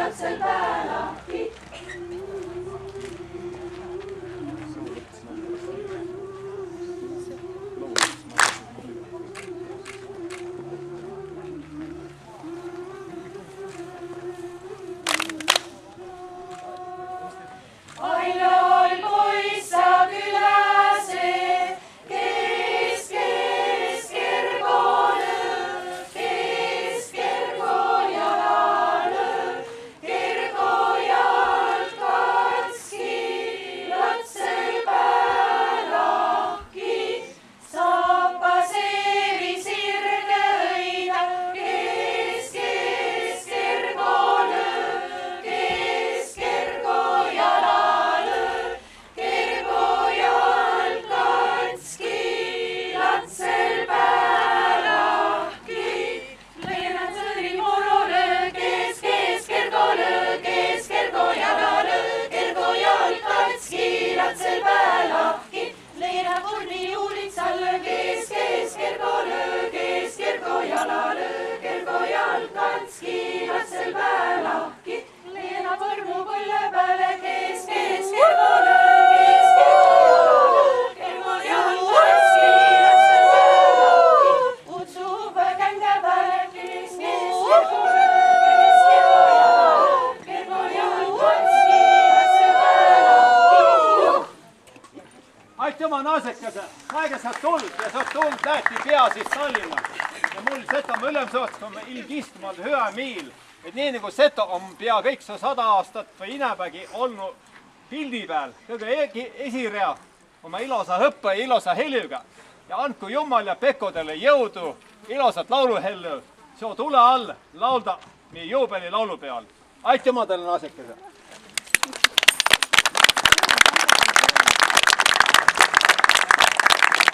latsel päälahki. Aitüma naasekese, näege saab tuld ja saab tuld lähti pea siis Tallinna. Ja mul Setomaa ülemsoots on ilgistumal hüä miil. Et nii nagu Seto on pea kõik see 100 aastat või Inepägi olnud pildi peal, kõige esirea oma ilosa hõppe ja ilosa helüga. Ja andku Jumal ja Pekodele jõudu, ilosat lauluhellu, soo tule all laulda meie juubeli laulupeal. Aitüma teile naasekese!